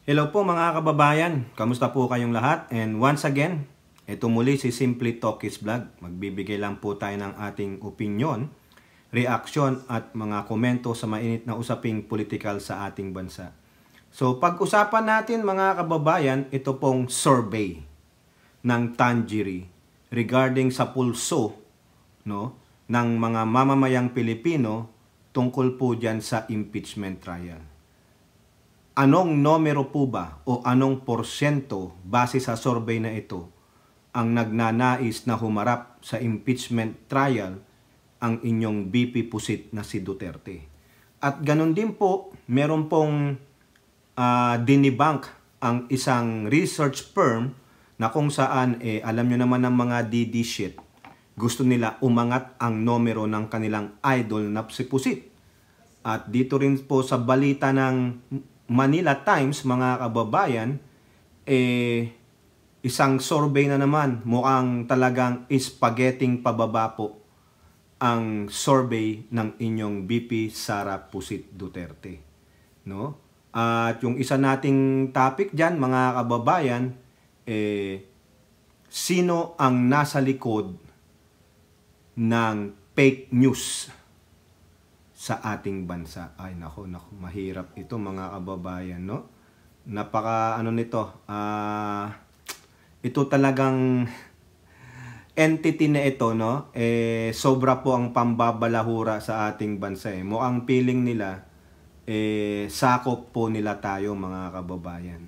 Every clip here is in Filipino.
Hello po mga kababayan, kamusta po kayong lahat? And once again, ito muli si Simply Talkies Vlog. Magbibigay lang po tayo ng ating opinion, reaksyon at mga komento sa mainit na usaping politikal sa ating bansa. So pag-usapan natin mga kababayan, ito pong survey ng Tangery regarding sa pulso ng mga mamamayang Pilipino tungkol po dyan sa impeachment trial. Anong numero po ba o anong porsyento base sa survey na ito ang nagnanais na humarap sa impeachment trial ang inyong VP Pusit na si Duterte? At ganun din po, meron pong dinibank ang isang research firm na kung saan, alam nyo naman ng mga DD shit, gusto nila umangat ang numero ng kanilang idol na si Pusit. At dito rin po sa balita ng Manila Times, mga kababayan, isang survey na naman, mukhang talagang spaghetting pababa po ang survey ng inyong VP Sara Pusit Duterte. No? At yung isa nating topic dyan, mga kababayan, sino ang nasa likod ng fake news sa ating bansa? Ay nako, mahirap ito mga kababayan, no? Napaka nito, ito talagang entity na ito, no? Sobra po ang pambabalahura sa ating bansa. Mukhang feeling nila sakop po nila tayo mga kababayan.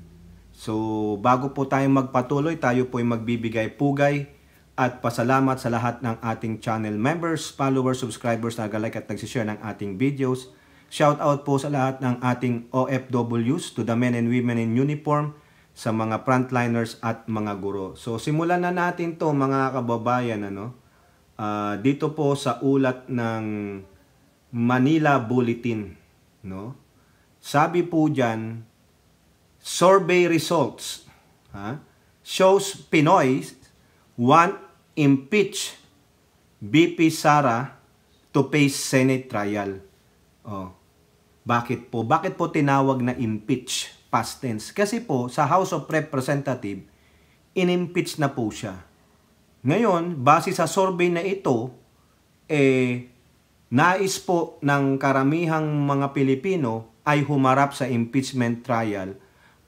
So bago po tayo magpatuloy, tayo po ay magbibigay pugay at pasalamat sa lahat ng ating channel members, followers, subscribers na nag-like at nagsishare ng ating videos. Shout out po sa lahat ng ating OFWs, to the men and women in uniform, sa mga frontliners at mga guro. So simulan na natin to mga kababayan. Dito po sa ulat ng Manila Bulletin. No? Sabi po dyan, survey results shows Pinoy want impeach VP Sara to face Senate trial. Bakit po? Bakit po tinawag na impeach? Past tense. Kasi po sa House of Representatives, in-impeach na po siya. Ngayon, base sa survey na ito, nais po ng karamihang mga Pilipino ay humarap sa impeachment trial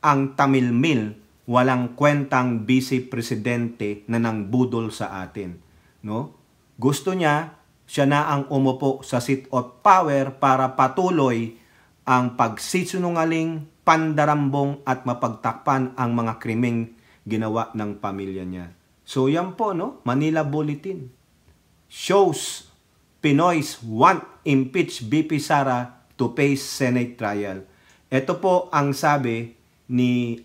ang tamilmil, walang kwentang vice presidente na nangbudol sa atin. No? Gusto niya, siya na ang umupo sa seat of power para patuloy ang pagsisinungaling, pandarambong at mapagtakpan ang mga krimeng ginawa ng pamilya niya. So yan po, no? Manila Bulletin shows Pinoys want impeach VP Sara to face Senate trial. Ito po ang sabi ni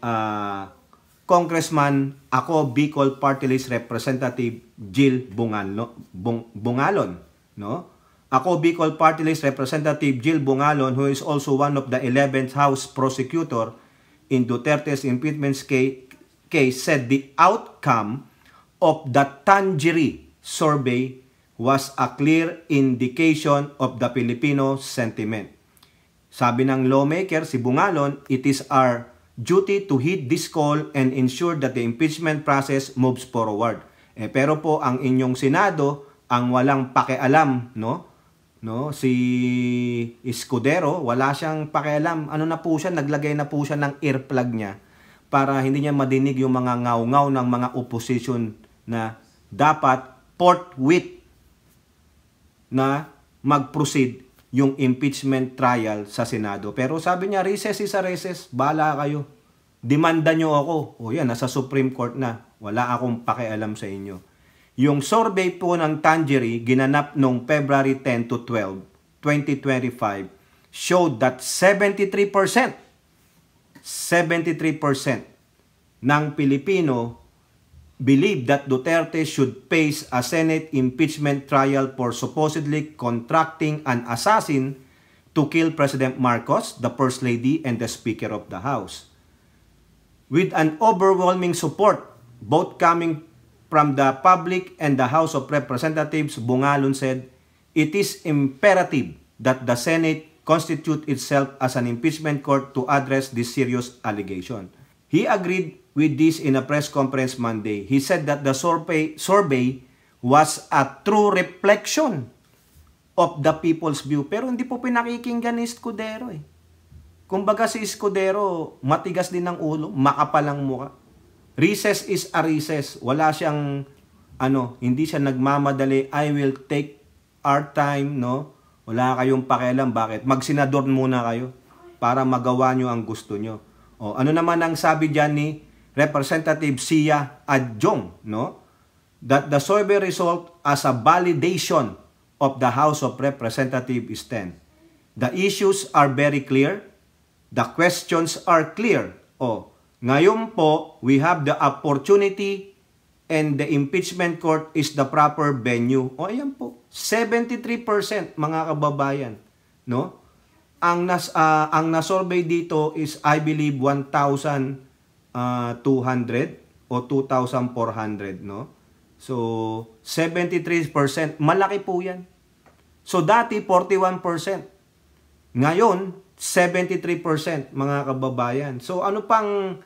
Congressman ako Bicol Party List Representative Jill Bungalon, no? Ako Bicol Party List Representative Jill Bungalon, who is also one of the 11th House prosecutor in Duterte's impeachment case, said the outcome of the Tangery survey was a clear indication of the Filipino sentiment. Sabi ng lawmaker si Bungalon, it is our duty to heed this call and ensure that the impeachment process moves forward. Pero po ang inyong Senado ang walang pakialam, no? Si Escudero, wala siyang pakialam. Ano na po siya, naglagay na po siya ng earplug niya para hindi niya madinig yung mga ngaw-ngaw ng mga opposition na dapat forthwith na mag-proceed yung impeachment trial sa Senado. Pero sabi niya, recess is a recess, bahala kayo. Demanda nyo ako. O yan, nasa Supreme Court na. Wala akong pakialam sa inyo. Yung survey po ng Tangery, ginanap noong February 10 to 12, 2025, showed that 73% ng Pilipino believe that Duterte should face a Senate impeachment trial for supposedly contracting an assassin to kill President Marcos, the First Lady, and the Speaker of the House. With an overwhelming support, both coming from the public and the House of Representatives, Bungalon said, it is imperative that the Senate constitute itself as an impeachment court to address this serious allegation. He agreed with this in a press conference Monday. He said that the survey was a true reflection of the people's view. Pero hindi po pinakikinggan ni Escudero eh. Kumbaga si Escudero, matigas din ng ulo, makapalang mukha. Recess is a recess. Wala siyang, hindi siya nagmamadali. I will take our time, no? Wala kayong pakialam. Bakit? Magsenador muna kayo para magawa nyo ang gusto nyo. O, ano naman ang sabi dyan ni Representative Sia Adjong, no? That the survey result as a validation of the House of Representatives stand. The issues are very clear. The questions are clear. O, ngayon po, we have the opportunity and the impeachment court is the proper venue. O, ayan po. 73% mga kababayan, no? Ang na-survey dito is I believe 1,200 o 2,400, no? So 73%, malaki po 'yan. So dati 41%. Ngayon 73% mga kababayan. So ano pang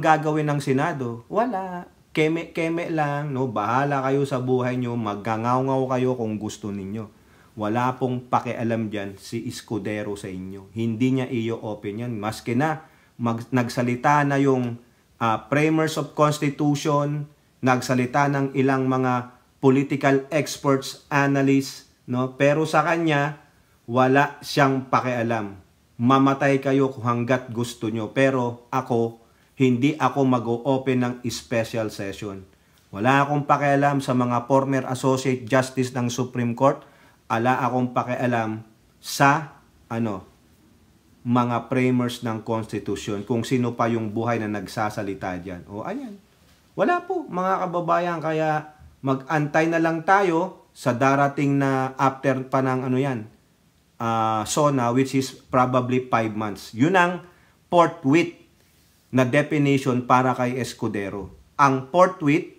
gagawin ng Senado? Wala. Keme lang, no? Bahala kayo sa buhay nyo, maggangaw-ngaw kayo kung gusto ninyo. Wala pong pakialam dyan si Escudero sa inyo. Hindi niya i-open yan. Maski na nagsalita na yung framers of Constitution, nagsalita ng ilang mga political experts, analysts, no? Pero sa kanya, wala siyang pakialam. Mamatay kayo hanggat gusto nyo. Pero hindi ako mag-o-open ng special session. Wala akong pakialam sa mga former Associate Justice ng Supreme Court. Wala akong pakialam sa mga framers ng Constitution. Kung sino pa yung buhay na nagsasalita dyan. O ayan. Wala po mga kababayan. Kaya mag-antay na lang tayo sa darating na after pa ng SONA, which is probably 5 months. Yun ang forthwith na definition para kay Escudero. Ang forthwith,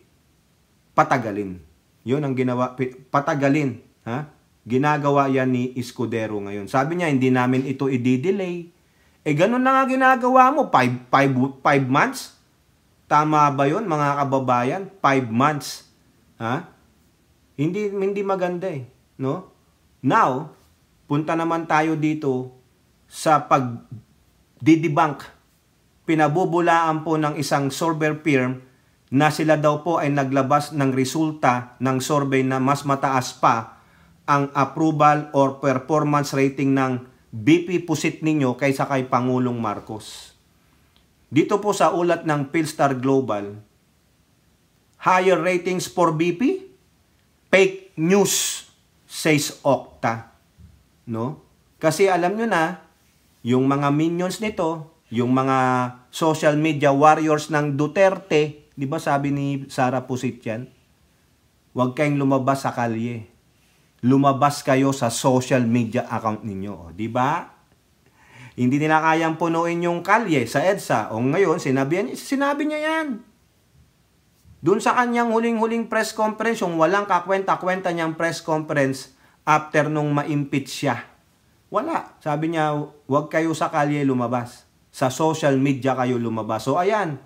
patagalin. Yun ang ginawa, patagalin. Ha? Ginagawa yan ni Escudero ngayon. Sabi niya, hindi namin ito i-delay. Ganun na nga ginagawa mo, 5 months? Tama ba yun, mga kababayan? 5 months. Ha? Hindi maganda eh. No? Now, punta naman tayo dito sa pag-debunk. Pinabubulaan po ng isang survey firm na sila daw po ay naglabas ng resulta ng survey na mas mataas pa ang approval or performance rating ng BP Pusit ninyo kaysa kay Pangulong Marcos. Dito po sa ulat ng Philstar Global, higher ratings for BP? Fake news, says Okta. No? Kasi alam nyo na, yung mga minions nito, yung mga social media warriors ng Duterte, di ba sabi ni Sara Pusit yan? Huwag kayong lumabas sa kalye. Lumabas kayo sa social media account ninyo. Di ba? Hindi nila kayang punuin yung kalye sa EDSA. O ngayon, sinabi niya yan. Doon sa kanyang huling-huling press conference, yung walang kakwenta-kwenta niyang press conference after nung ma-impeach siya. Wala. Sabi niya, huwag kayo sa kalye lumabas. Sa social media kayo lumabas. So ayan,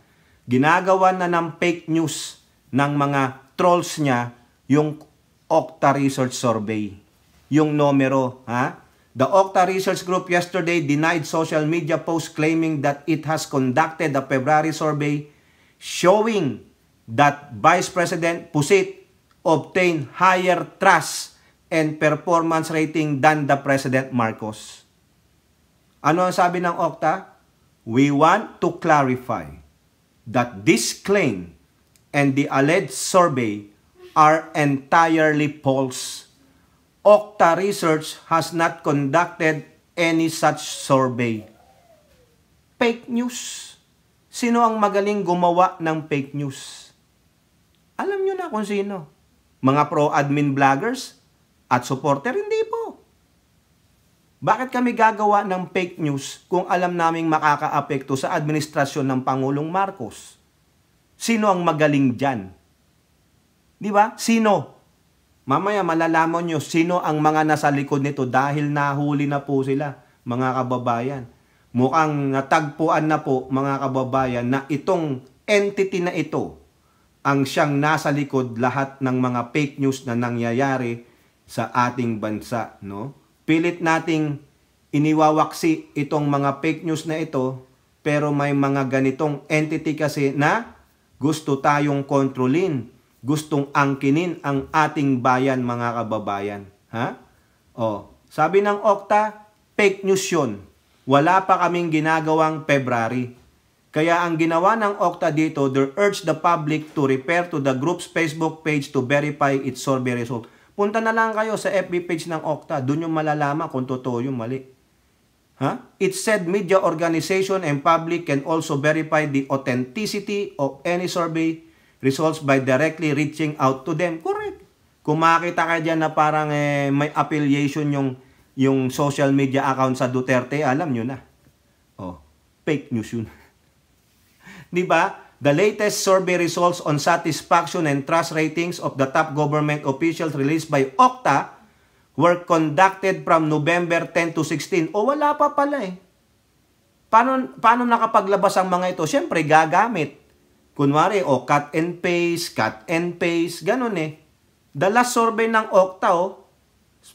ginagawa na ng fake news ng mga trolls niya yung Okta Research Survey. Yung numero, ha? The Okta Research Group yesterday denied social media posts claiming that it has conducted a February survey showing that Vice President Pusit obtained higher trust and performance rating than the President Marcos. Ano ang sabi ng Okta? We want to clarify that this claim and the alleged survey are entirely false. Okta Research has not conducted any such survey. Fake news. Sino ang magaling gumawa ng fake news? Alam nyo na kung sino. Mga pro-admin vloggers at supporter? Hindi po. Bakit kami gagawa ng fake news kung alam naming makakaapekto sa administrasyon ng Pangulong Marcos? Sino ang magaling dyan? Di ba? Sino? Mamaya malalaman nyo sino ang mga nasa likod nito dahil nahuli na po sila, mga kababayan. Mukhang natagpuan na po, mga kababayan, na itong entity na ito ang siyang nasa likod lahat ng mga fake news na nangyayari sa ating bansa, no? Pilit nating iniwawaksi itong mga fake news na ito, pero may mga ganitong entity kasi na gusto tayong kontrolin, gustong angkinin ang ating bayan, mga kababayan. Ha? Sabi ng Okta, fake news yun. Wala pa kaming ginagawang February. Kaya ang ginawa ng Okta dito, they urge the public to repair to the group's Facebook page to verify its survey result. Punta na lang kayo sa FB page ng Okta. Doon yung malalaman kung totoo yung mali. It said media organization and public can also verify the authenticity of any survey results by directly reaching out to them. Correct. Kung makita ka dyan na parang may affiliation yung social media account sa Duterte, alam nyo na. Fake news yun. Diba? The latest survey results on satisfaction and trust ratings of the top government officials released by Okta were conducted from November 10 to 16. Wala pa pala eh. Paano nakapaglabas ang mga ito? Siyempre, gagamit. Kunwari, cut and paste, ganun eh. The last survey ng Okta,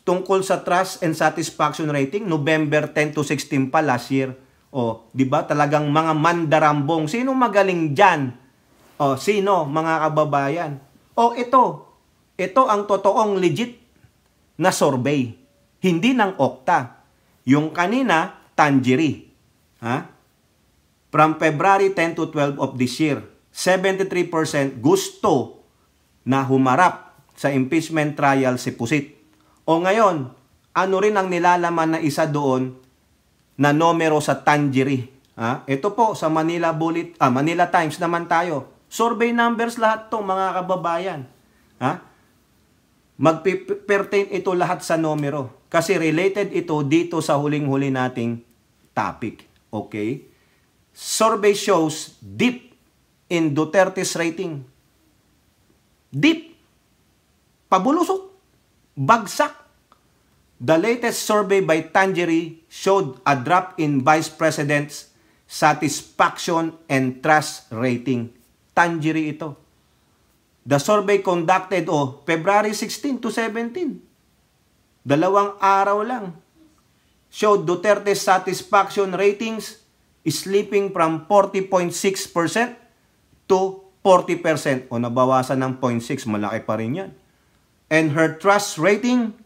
tungkol sa trust and satisfaction rating, November 10 to 16 pa last year. Di ba? Talagang mga mandarambong. Sino magaling dyan? Sino, mga kababayan? Ito ang totoong legit na survey. Hindi ng Okta. Yung kanina, Tangery. From February 10 to 12 of this year, 73% gusto na humarap sa impeachment trial si Pusit. Ngayon, ano rin ang nilalaman na isa doon na numero sa Tangery? Ito po sa Manila Times naman tayo. Survey numbers lahat to, mga kababayan. Magpe-pertain ito lahat sa numero. Kasi related ito dito sa huling-huli nating topic. Okay? Survey shows deep in Duterte's rating. Deep. Pabulusok. Bagsak. The latest survey by Tangery showed a drop in Vice President's satisfaction and trust rating. Tangery ito. The survey conducted February 16 to 17. 2 araw lang. Showed Duterte's satisfaction ratings slipping from 40.6% to 40%. Nabawasan ng 0.6. Malaki pa rin yan. And her trust rating,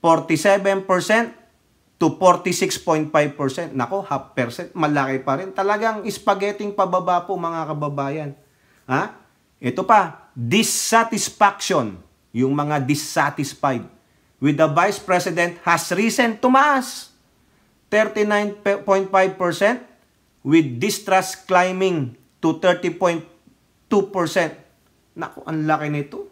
47% to 46.5%. Nako, 0.5%. Malaki pa rin. Talagang spaghetting pababa po, mga kababayan. Ito pa, dissatisfaction. Yung mga dissatisfied with the Vice President has risen, tumaas. 39.5% with distrust climbing to 30.2%. Naku, ang laki nito.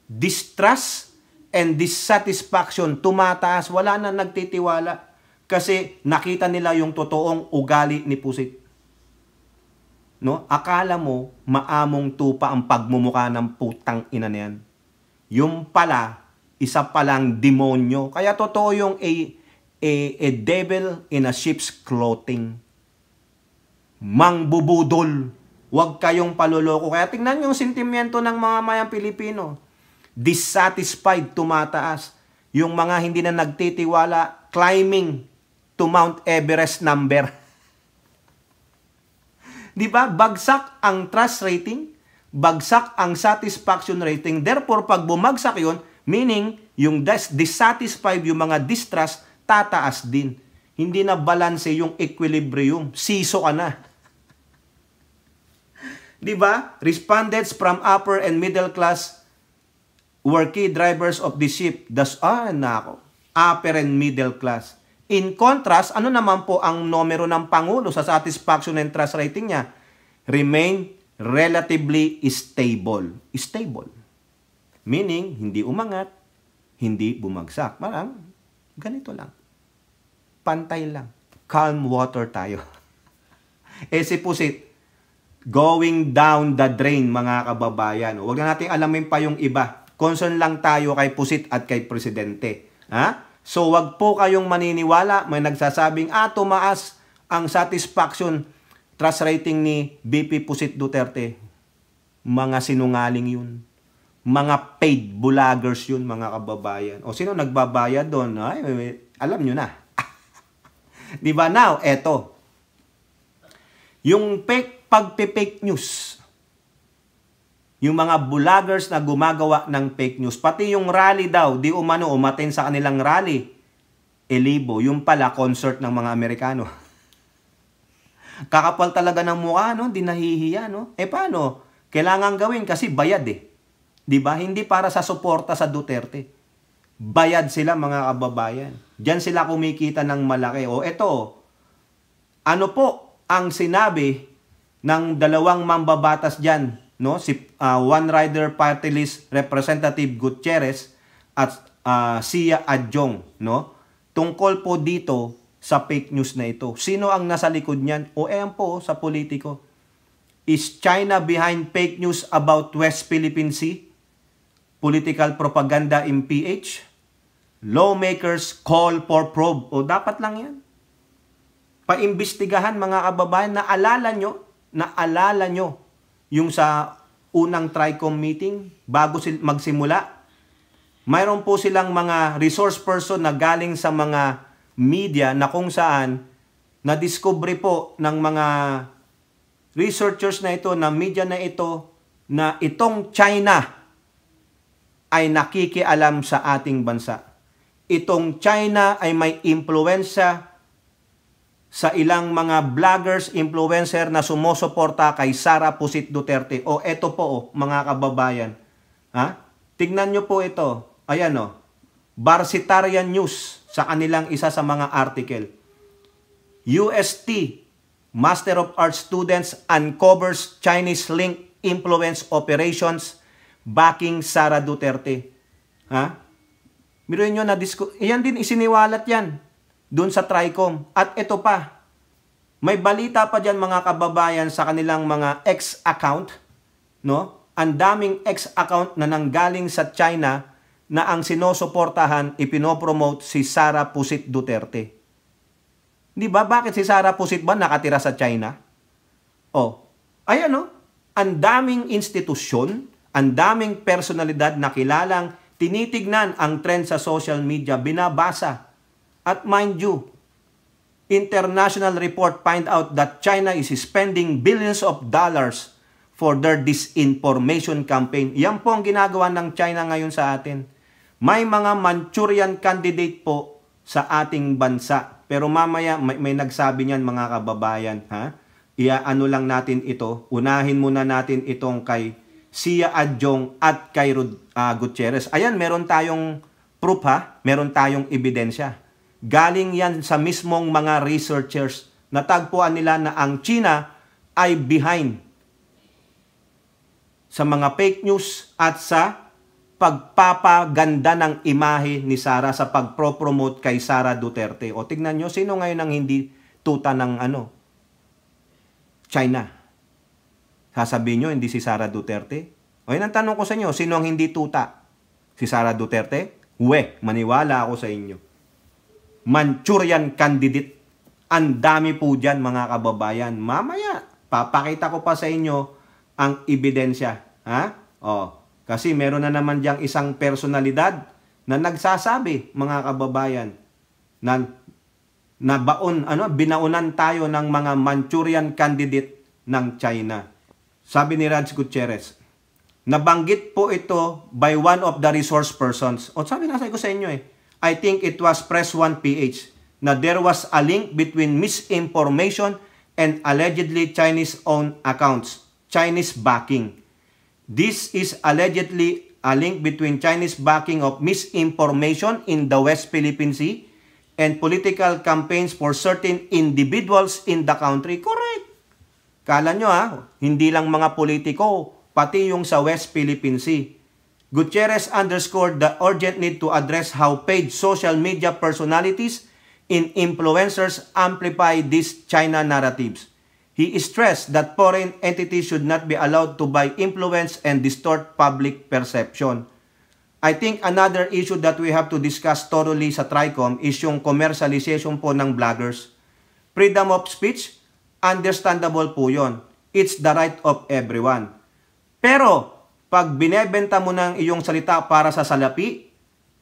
Distrust and dissatisfaction tumataas. Wala na nagtitiwala kasi nakita nila yung totoong ugali ni Pusit. Akala mo maamong tupa ang pagmumukha ng putang ina na yan. Yung pala, isa palang demonyo. Kaya totoo yung a devil in a sheep's clothing. Mangbubudol. Huwag kayong paluloko. Kaya tingnan yung sentimiento ng mga mayang Pilipino. Dissatisfied, tumataas. Yung mga hindi na nagtitiwala, climbing to Mount Everest number. Di ba? Bagsak ang trust rating, bagsak ang satisfaction rating. Therefore, pag bumagsak yun, meaning yung dissatisfied, yung mga distrust, tataas din. Hindi na balance yung equilibrium. Siso ka na. Di ba? Respondents from upper and middle class were key drivers of the shift. Upper and middle class. In contrast, ano naman po ang numero ng Pangulo sa satisfaction and trust rating niya? Remain relatively stable. Stable. Meaning, hindi umangat, hindi bumagsak. Parang, ganito lang. Pantay lang. Calm water tayo. Si Pusit, going down the drain, mga kababayan. Huwag na natin alamin pa yung iba. Concern lang tayo kay Pusit at kay Presidente. Ha? So wag po kayong maniniwala, may nagsasabing, tumaas ang satisfaction trust rating ni BP Pusit Duterte. Mga sinungaling yun. Mga paid vloggers yun, mga kababayan. O sino nagbabayad doon? Ay, alam nyo na. Di ba? Now, eto. Yung pagpe-fake news. Yung mga vloggers na gumagawa ng fake news. Pati yung rally daw, di umano umaten sa kanilang rally. Libo. Yung pala, concert ng mga Amerikano. Kakapal talaga ng mukha, no? Di nahihiya, no? Paano? Kailangan gawin kasi bayad eh. Di ba? Hindi para sa suporta sa Duterte. Bayad sila, mga kababayan. Diyan sila kumikita ng malaki. O eto, ano po ang sinabi ng dalawang mambabatas dyan, no? Si One Rider Party List Representative Gutierrez at Sia Adjong, no? Tungkol po dito sa fake news na ito. Sino ang nasa likod niyan? O ayan po, sa politiko. Is China behind fake news about West Philippine Sea? Political propaganda in PH? Lawmakers call for probe. O dapat lang yan. Paimbestigahan, mga kababayan. Naalala nyo yung sa unang TRICOM meeting bago magsimula. Mayroon po silang mga resource person na galing sa mga media na kung saan na-discover po ng mga researchers na ito, na media na ito, na itong China ay nakikialam sa ating bansa. Itong China ay may impluwensya sa ilang mga vloggers, influencer na sumusuporta kay Sara Pusit Duterte. O eto po, mga kababayan. Ha? Tignan nyo po ito. Ayan o. Barsitarian News sa kanilang isa sa mga article. UST, Master of Arts students uncovers Chinese link influence operations backing Sara Duterte. Ha? Miruin nyo na yan din, isiniwalat yan doon sa TRICOM. At ito pa, may balita pa dyan, mga kababayan, sa kanilang mga X account, no? Ang daming X account na nanggaling sa China na ang sinusuportahan, ipinopromote si Sara Pusit Duterte. Di ba? Bakit si Sara Pusit ba nakatira sa China? Ayan o. Ang daming institusyon, ang daming personalidad na kilalang tinitignan ang trend sa social media, binabasa. At mind you, international report find out that China is spending billions of dollars for their disinformation campaign. Yan po ang ginagawa ng China ngayon sa atin. May mga Manchurian candidate po sa ating bansa. Pero mamaya may nagsabi niyan, mga kababayan, ha? Iaano lang natin ito. Unahin muna natin itong kay Sia Adjong at kay Gutierrez. Ayan, meron tayong proof, ha? Meron tayong ebidensya. Galing yan sa mismong mga researchers. Natagpuan nila na ang China ay behind sa mga fake news at sa pagpapaganda ng imahe ni Sara sa pagpropromote kay Sara Duterte. O tignan nyo, sino ngayon ang hindi tuta ng China? Sasabihin nyo, hindi si Sara Duterte? O yun ang tanong ko sa inyo, sino ang hindi tuta? Si Sara Duterte? Maniwala ako sa inyo. Manchurian candidate. Ang dami po dyan, mga kababayan. Mamaya, papakita ko pa sa inyo ang ebidensya. Ha? Kasi meron na naman diyang isang personalidad na nagsasabi, mga kababayan, na binaunan tayo ng mga Manchurian candidate ng China. Sabi ni Raj Gutierrez, nabanggit po ito by one of the resource persons. Sabi na ko sa inyo I think it was Press 1 PH na there was a link between misinformation and allegedly Chinese-owned accounts, Chinese backing. This is allegedly a link between Chinese backing of misinformation in the West Philippine Sea and political campaigns for certain individuals in the country. Correct. Kala nyo hindi lang mga politiko, pati yung sa West Philippine Sea. Gutierrez underscored the urgent need to address how paid social media personalities and influencers amplify these China narratives. He stressed that foreign entities should not be allowed to buy influence and distort public perception. I think another issue that we have to discuss thoroughly sa TRICOM is yung commercialization po ng vloggers. Freedom of speech, understandable po yon. It's the right of everyone. Pero, pag binebenta mo ng iyong salita para sa salapi,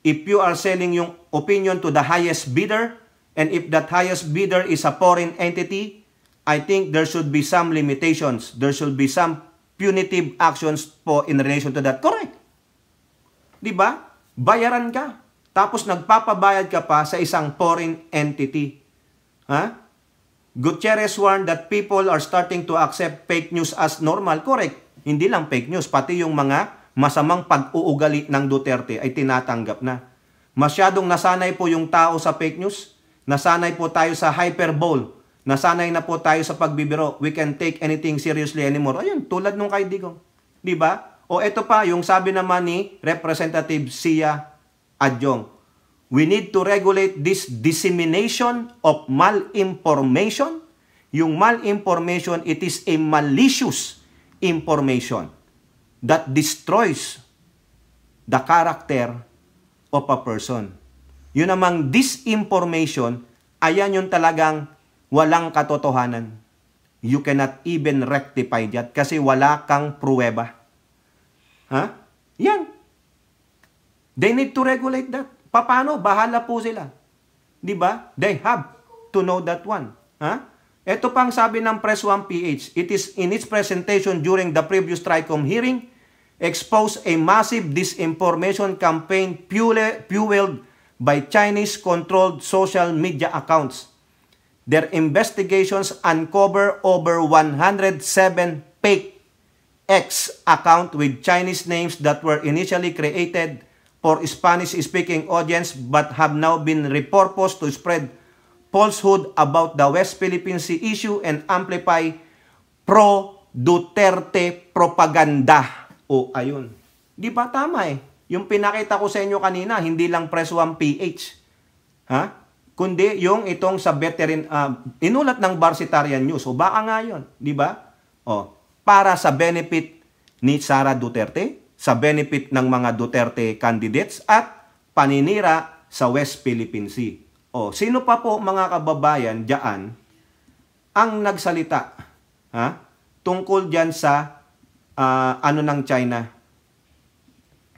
if you are selling yung opinion to the highest bidder, and if that highest bidder is a foreign entity, I think there should be some limitations. There should be some punitive actions po in relation to that. Correct. Diba? Bayaran ka. Tapos nagpapabayad ka pa sa isang foreign entity. Ha? Gutierrez warned that people are starting to accept fake news as normal. Correct. Hindi lang fake news, pati yung mga masamang pag-uugali ng Duterte ay tinatanggap na. Masyadong nasanay po yung tao sa fake news. Nasanay po tayo sa hyperbole. Nasanay na po tayo sa pagbibiro. We can take anything seriously anymore. Ayun, tulad nung kay Digong. Diba? O eto pa, yung sabi naman ni Representative Sia Adjong. We need to regulate this dissemination of malinformation. Yung malinformation, it is a malicious information that destroys the character of a person. Yun namang disinformation, ayan yung talagang walang katotohanan. You cannot even rectify that kasi wala kang pruweba. Ha? Yan. They need to regulate that. Paano? Bahala po sila. Diba? They have to know that one. Ha? Ito pang sabi ng Press 1 PH, it is in its presentation during the previous TRICOM hearing, exposed a massive disinformation campaign fueled by Chinese-controlled social media accounts. Their investigations uncover over 107 fake X account with Chinese names that were initially created for Spanish-speaking audience but have now been repurposed to spread falsehood about the West Philippine Sea issue and amplify pro-Duterte propaganda. O, ayun. Di ba tama eh? Yung pinakita ko sa inyo kanina, hindi lang Press 1 PH. Ha? Kundi yung itong sa veteran, inulat ng Barsitarian News. O baka nga yun. Di ba? O, para sa benefit ni Sara Duterte, sa benefit ng mga Duterte candidates at paninira sa West Philippine Sea. O, sino pa po mga kababayan diyan ang nagsalita tungkol diyan sa ano ng China?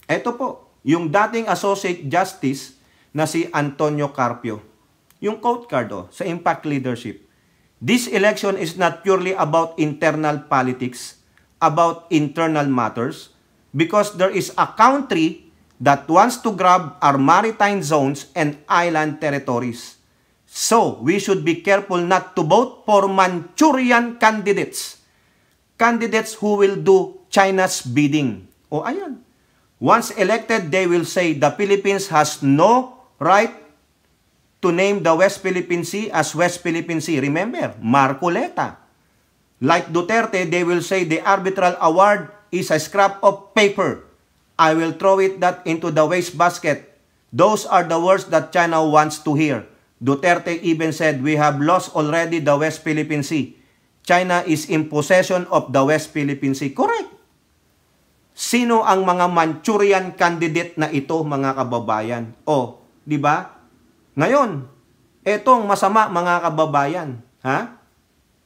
Ito po, yung dating Associate Justice na si Antonio Carpio. Yung quote card sa Impact Leadership. This election is not purely about internal politics, about internal matters, because there is a country that wants to grab our maritime zones and island territories. So, we should be careful not to vote for Manchurian candidates. Candidates who will do China's bidding. O ayan. Once elected, they will say the Philippines has no right to name the West Philippine Sea as West Philippine Sea. Remember, Marcoleta. Like Duterte, they will say the arbitral award is a scrap of paper. I will throw that into the wastebasket. Those are the words that China wants to hear. Duterte even said, we have lost already the West Philippine Sea. China is in possession of the West Philippine Sea. Correct. Sino ang mga Manchurian candidate na ito, mga kababayan? O, di ba? Ngayon, etong masama, mga kababayan,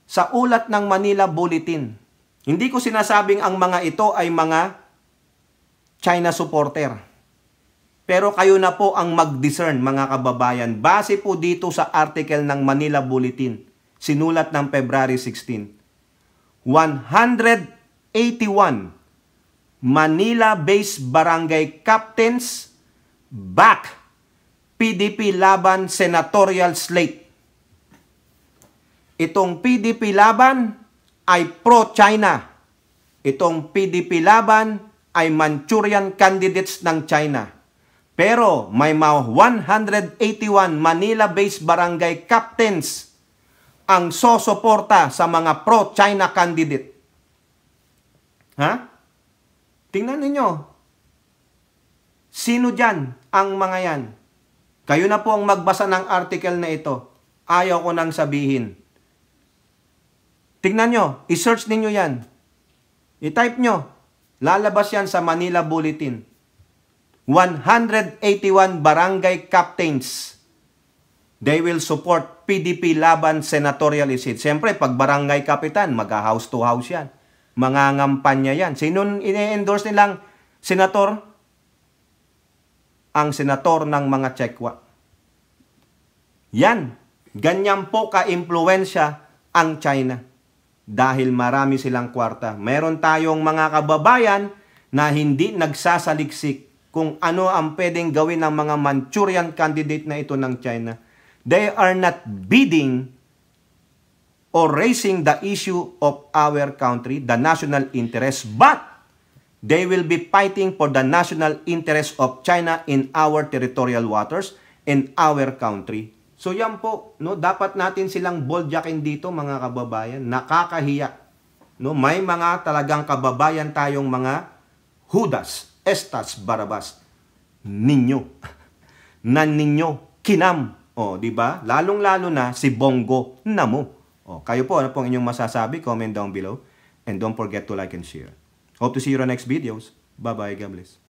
sa ulat ng Manila Bulletin, hindi ko sinasabing ang mga ito ay mga China supporter. Pero kayo na po ang mag-discern, mga kababayan. Base po dito sa article ng Manila Bulletin, sinulat ng February 16. 181 Manila-based barangay captains back PDP laban senatorial slate. Itong PDP laban ay pro-China. Itong PDP laban ay Manchurian candidates ng China. Pero may mga 181 Manila-based barangay captains ang sosuporta sa mga pro-China candidate. Tingnan ninyo. Sino dyan ang mga yan? Kayo na po ang magbasa ng article na ito. Ayaw ko nang sabihin. Tingnan nyo. I-search ninyo yan. I-type nyo. Lalabas yan sa Manila Bulletin. 181 barangay captains, they will support PDP laban senatorial seat. Siyempre, pag barangay kapitan, mag-house to house yan. Mangangampanya yan. Sino ini-endorse nilang senator? Ang senator ng mga Chekwa. Yan. Ganyan po ka-impluensya ang China. Dahil marami silang kwarta. Meron tayong mga kababayan na hindi nagsasaliksik kung ano ang pwedeng gawin ng mga Manchurian candidate na ito ng China. They are not bidding or raising the issue of our country, the national interest, but they will be fighting for the national interest of China in our territorial waters, in our country. So yan po, no, dapat natin silang boldyakin dito, mga kababayan. Nakakahiya. No, may mga talagang kababayan tayong mga Judas, Estas, Barabas. Ninyo. Nan ninyo, kinam. O, di ba? Lalong-lalo na si Bongo Namo. O, kayo po, ano pong inyong masasabi? Comment down below. And don't forget to like and share. Hope to see you on next videos. Bye-bye. God bless.